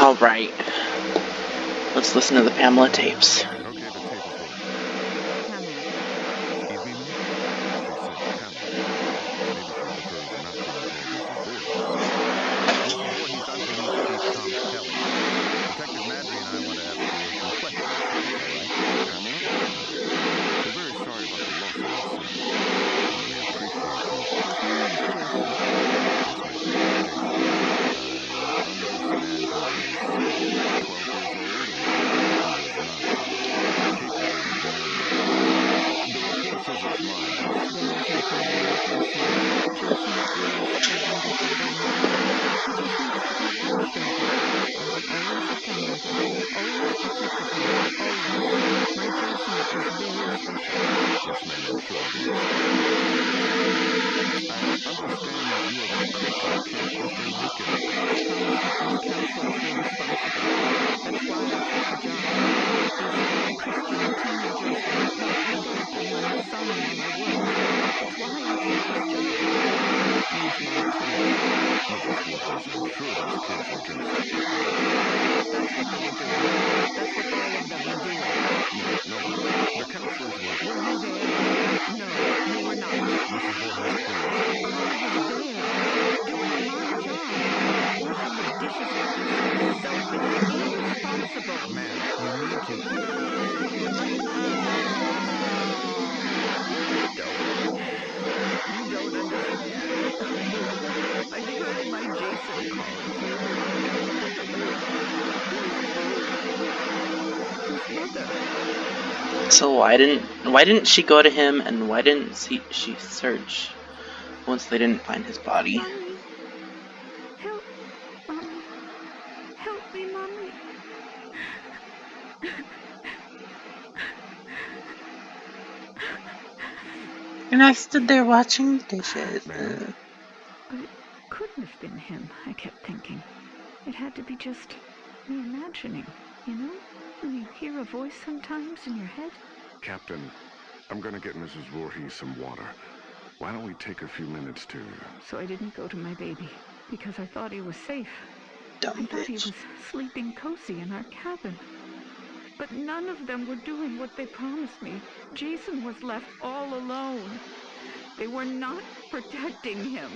All right. Let's listen to the Pamela tapes. Okay, the tape is rolling. Pamela. Excuse me, ma'am? She said Pamela. Maybe she prefers not being called Mrs. Voorhees. Mrs. Voorhees, I'm Police Chief Tom Kelly. Detective Madry and I want to ask you some questions, if that's all right. Pamela? We're very sorry about the loss of your son. We appreciate you. His name was Jason. Yes, ma'am. Jason. I understand he was 12 years old and he was not capable of normal. The report says his mind was... There is nothing wrong with my son. Jason is a wonderful boy. He just needs to be watched over. I will always have done my part, always protected him, always. My Jason is very special. Yes, ma'am, I'm sure it is. I understand you are the cook at Camp Crystal Lake and... I promised that these counselors were responsible. That's why I took the job. These Christian teenagers will help look after my son while I work. That's why I took this job. I was lied to. Mrs. Voorhees, I'm sure these kids were just... That's what they were doing. That's what all of them were doing. No, ma'am. The counselors were... Were you there? No, you were not. Mrs. Voorhees, please. I was there, doing my job, washing the dishes like these selfish, irresponsible... Ma'am, you need to... You don't understand. I heard my Jason calling for the baby. His mother. So why didn't she go to him, and why didn't she search once they didn't find his body? Mommy. Help. Mommy. Help me, Mommy. And I stood there watching the dishes. But it couldn't have been him, I kept thinking. It had to be just me imagining, you know? When you hear a voice sometimes in your head. Captain, I'm going to get Mrs. Voorhees some water. Why don't we take a few minutes to... So I didn't go to my baby, because I thought he was safe. Dumb I thought he bitch. was sleeping cozy in our cabin. But none of them were doing what they promised me. Jason was left all alone. They were not protecting him.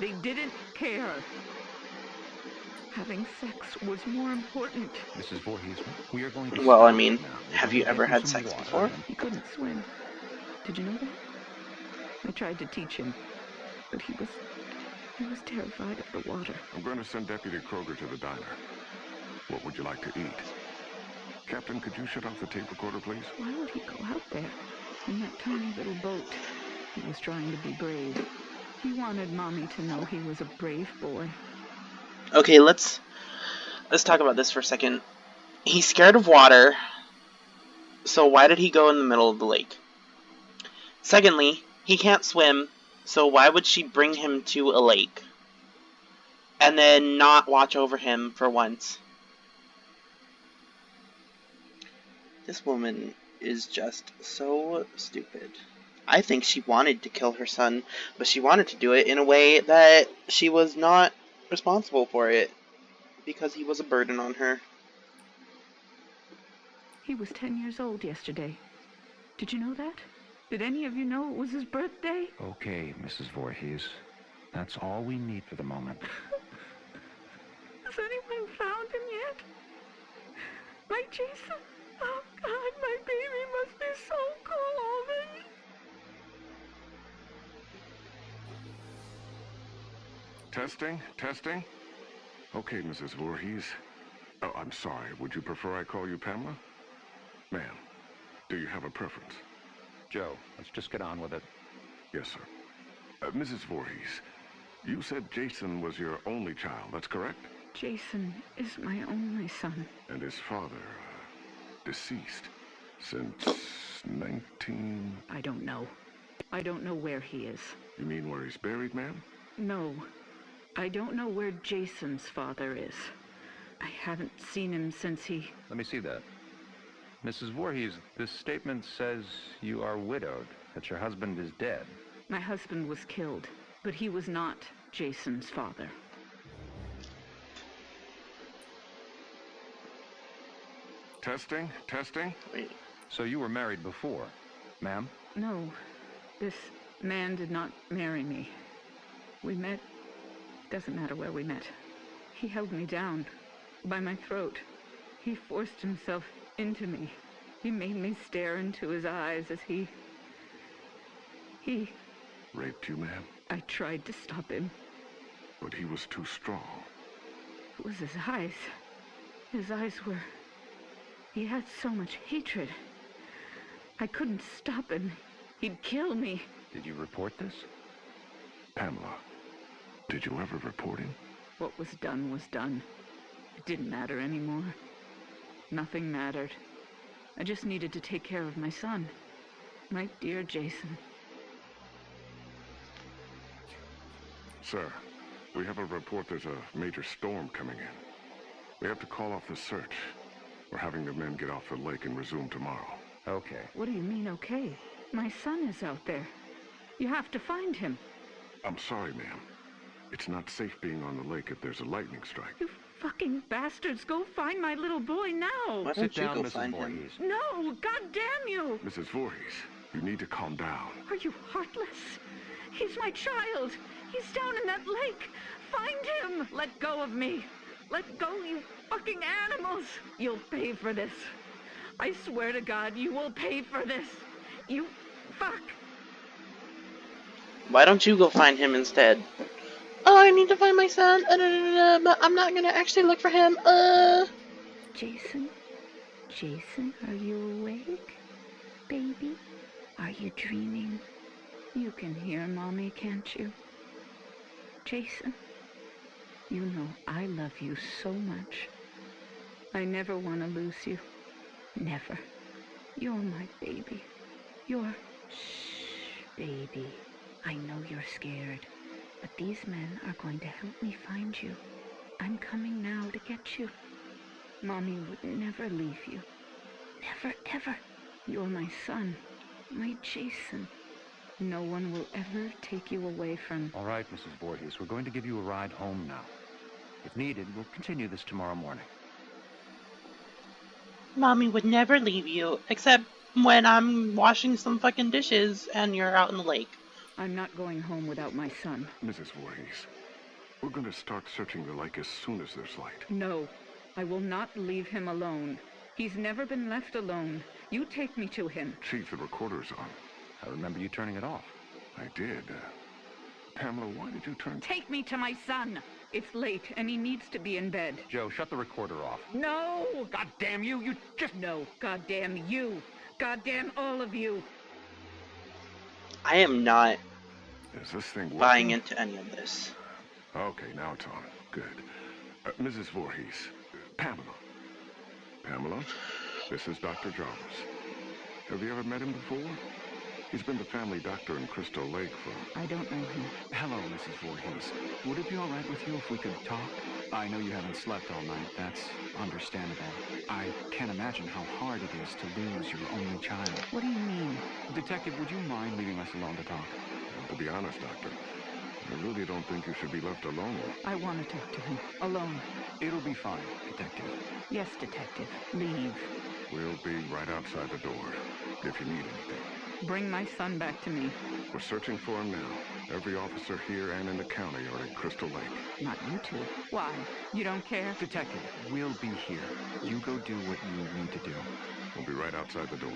They didn't care. Having sex was more important. Mrs. Voorhees, we are going to... Well, I stop mean, now. have We're you going to ever get had you some sex water before? and- He couldn't swim. Did you know that? I tried to teach him, but he was terrified of the water. I'm going to send Deputy Kroger to the diner. What would you like to eat? Captain, could you shut off the tape recorder, please? Why would he go out there in that tiny little boat? He was trying to be brave. He wanted Mommy to know he was a brave boy. Okay, let's talk about this for a second. He's scared of water, so why did he go in the middle of the lake? Secondly, he can't swim, so why would she bring him to a lake and then not watch over him for once? This woman is just so stupid. I think she wanted to kill her son, but she wanted to do it in a way that she was not responsible for it, because he was a burden on her. He was 10 years old yesterday. Did you know that? Did any of you know it was his birthday? Okay, Mrs. Voorhees. That's all we need for the moment. Has anyone found him yet? My Jason? Oh, God, my baby must be so cold. Testing? Okay, Mrs. Voorhees. Oh, I'm sorry. Would you prefer I call you Pamela? Ma'am, do you have a preference? Joe, let's just get on with it. Yes, sir. Mrs. Voorhees, you said Jason was your only child, that's correct? Jason is my only son. And his father, deceased since 19... I don't know. I don't know where he is. You mean where he's buried, ma'am? No. I don't know where Jason's father is. I haven't seen him since he... Let me see that. Mrs. Voorhees, this statement says you are widowed, that your husband is dead. My husband was killed, but he was not Jason's father. Testing? Testing? Wait. So you were married before, ma'am? No, this man did not marry me. We met. Doesn't matter where we met. He held me down by my throat. He forced himself into me. He made me stare into his eyes as he... Raped you, ma'am? I tried to stop him. But he was too strong. It was his eyes. His eyes were... He had so much hatred. I couldn't stop him. He'd kill me. Did you report this? Pamela, did you ever report him? What was done. It didn't matter anymore. Nothing mattered. I just needed to take care of my son. My dear Jason. Sir, we have a report there's a major storm coming in. We have to call off the search. We're having the men get off the lake and resume tomorrow. Okay. What do you mean, okay? My son is out there. You have to find him. I'm sorry, ma'am. It's not safe being on the lake if there's a lightning strike. You fucking bastards, go find my little boy now. Why Sit don't you down, go Mrs. find him? Voorhees. No, goddamn you. Mrs. Voorhees, you need to calm down. Are you heartless? He's my child. He's down in that lake. Find him. Let go of me. Let go, you fucking animals. You'll pay for this. I swear to God, you will pay for this. You fuck. Why don't you go find him instead? Oh, I need to find my son. But I'm not gonna actually look for him. Jason? Jason, are you awake? Baby? Are you dreaming? You can hear Mommy, can't you? Jason? You know I love you so much. I never want to lose you. Never. You're my baby. You're... Shh, baby. I know you're scared, but these men are going to help me find you. I'm coming now to get you. Mommy would never leave you. Never, ever. You're my son, my Jason. No one will ever take you away from... All right, Mrs. Voorhees, we're going to give you a ride home now. If needed, we'll continue this tomorrow morning. Mommy would never leave you, except when I'm washing some fucking dishes and you're out in the lake. I'm not going home without my son. Mrs. Voorhees, we're going to start searching the lake as soon as there's light. No, I will not leave him alone. He's never been left alone. You take me to him. Chief, the recorder's on. I remember you turning it off. I did. Pamela, why did you turn... Take me to my son. It's late, and he needs to be in bed. Joe, shut the recorder off. No! God damn you! You just... No, goddamn you. Goddamn all of you. I am not Is this thing working? buying into any of this. Okay, now it's on. Good. Mrs. Voorhees. Pamela. Pamela, this is Dr. Jarvis. Have you ever met him before? He's been the family doctor in Crystal Lake for... I don't know him. Hello, Mrs. Voorhees. Would it be all right with you if we could talk? I know you haven't slept all night. That's understandable. I can't imagine how hard it is to lose your only child. What do you mean? Detective, would you mind leaving us alone to talk? To be honest, Doctor, I really don't think you should be left alone. I want to talk to him. Alone. It'll be fine, Detective. Yes, detective. Leave. We'll be right outside the door, if you need anything. Bring my son back to me. We're searching for him now. Every officer here and in the county are at Crystal Lake. Not you two. Why? You don't care? Detective, we'll be here. You go do what you need to do. We'll be right outside the door.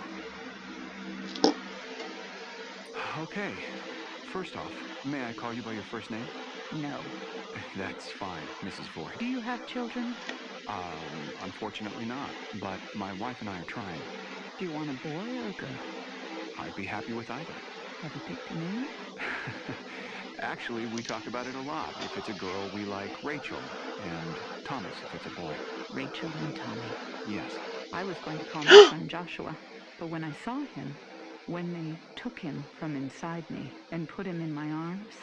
Okay. First off, may I call you by your first name? No. That's fine, Mrs. Voorhees. Do you have children? Unfortunately not, but my wife and I are trying. Do you want a boy or a girl? I'd be happy with either. Have you picked a name? Actually, we talk about it a lot. If it's a girl, we like Rachel, and Thomas if it's a boy. Rachel and Tommy. Yes. I was going to call my son Joshua, but when I saw him, when they took him from inside me and put him in my arms,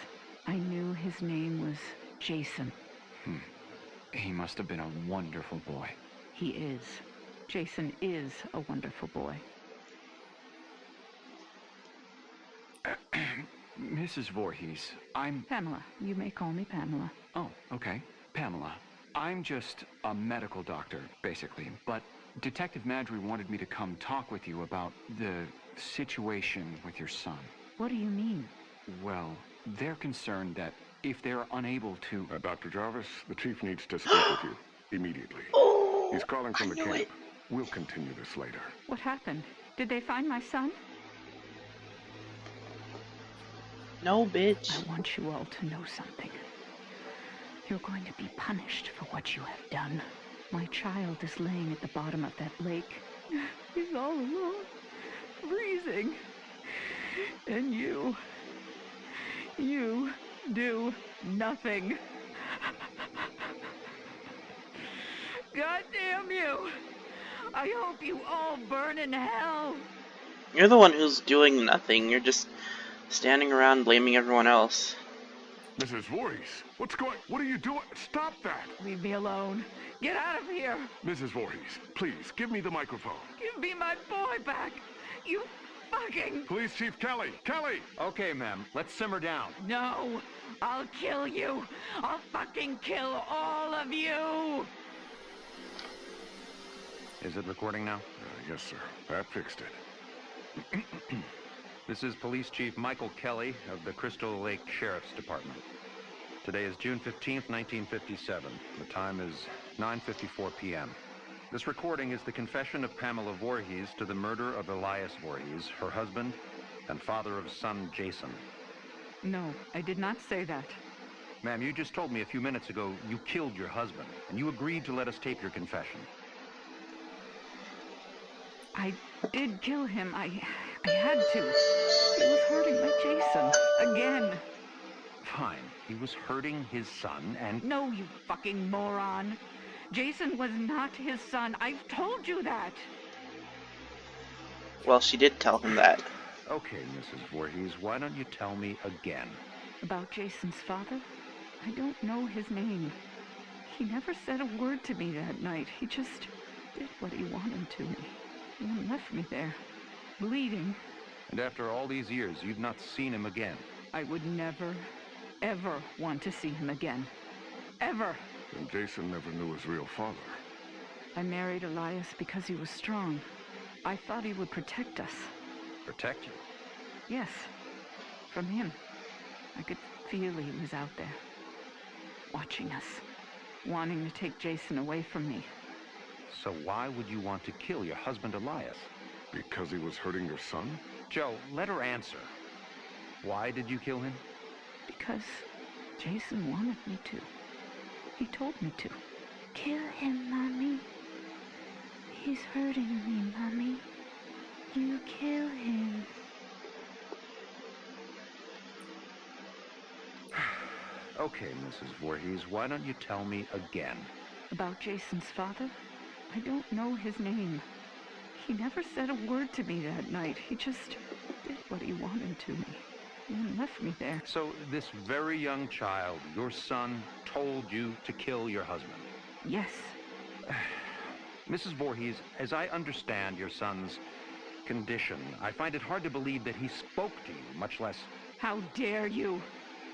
I knew his name was Jason. He must have been a wonderful boy. He is. Jason is a wonderful boy. Mrs. Voorhees, I'm... Pamela. You may call me Pamela. Oh, okay. Pamela, I'm just a medical doctor, basically, but Detective Madry wanted me to come talk with you about the situation with your son. What do you mean? Well, they're concerned that if they're unable to... Dr. Jarvis, the chief needs to speak with you immediately. Oh, He's calling from the knew camp. it. We'll continue this later. What happened? Did they find my son? No, bitch. I want you all to know something. You're going to be punished for what you have done. My child is laying at the bottom of that lake. He's all alone, freezing. And you do nothing. God damn you! I hope you all burn in hell! You're the one who's doing nothing. You're just standing around blaming everyone else. Mrs. Voorhees, what are you doing? Stop that! Leave me alone. Get out of here! Mrs. Voorhees, please, give me the microphone. Give me my boy back! You fucking... Police Chief Kelly! Kelly! Okay, ma'am, let's simmer down. No! I'll kill you! I'll fucking kill all of you! Is it recording now? Yes, sir. That fixed it. This is Police Chief Michael Kelly of the Crystal Lake Sheriff's Department. Today is June 15th, 1957. The time is 9:54 p.m. This recording is the confession of Pamela Voorhees to the murder of Elias Voorhees, her husband, and father of son Jason. No, I did not say that. Ma'am, you just told me a few minutes ago you killed your husband, and you agreed to let us tape your confession. I did kill him. I had to. He was hurting my Jason. Again. Fine. He was hurting his son, and... No, you fucking moron. Jason was not his son. I've told you that. Well, she did tell him that. Okay, Mrs. Voorhees, why don't you tell me again? About Jason's father? I don't know his name. He never said a word to me that night. He just did what he wanted to me. And left me there, bleeding. And after all these years, you've not seen him again? I would never, ever want to see him again. Ever. And Jason never knew his real father. I married Elias because he was strong. I thought he would protect us. Protect you? Yes, from him. I could feel he was out there, watching us, wanting to take Jason away from me. So why would you want to kill your husband Elias? Because he was hurting your son? Joe, let her answer. Why did you kill him? Because Jason wanted me to. He told me to. Kill him, Mommy. He's hurting me, Mommy. You kill him. Okay, Mrs. Voorhees, why don't you tell me again? About Jason's father? I don't know his name. He never said a word to me that night. He just did what he wanted to me. And left me there. So this very young child, your son, told you to kill your husband? Yes. Mrs. Voorhees, as I understand your son's condition, I find it hard to believe that he spoke to you, much less... How dare you?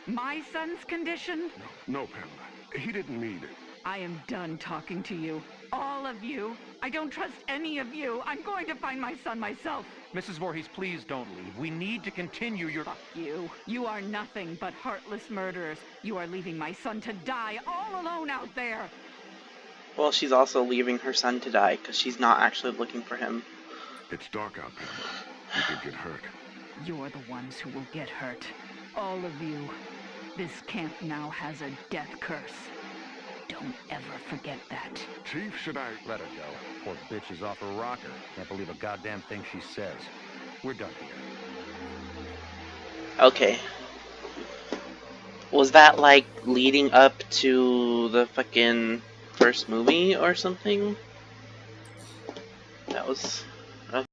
My son's condition? No, Pamela. He didn't need it. I am done talking to you. All of you. I don't trust any of you. I'm going to find my son myself. Mrs. Voorhees, please don't leave. We need to continue your... Fuck you. You are nothing but heartless murderers. You are leaving my son to die all alone out there. Well, she's also leaving her son to die because she's not actually looking for him. It's dark out, Pamela. You could get hurt. You're the ones who will get hurt. All of you. This camp now has a death curse. Don't ever forget that. Chief, should I... Let her go. Poor bitch is off her rocker. Can't believe a goddamn thing she says. We're done here. Okay. Was that like leading up to the fucking first movie or something? That was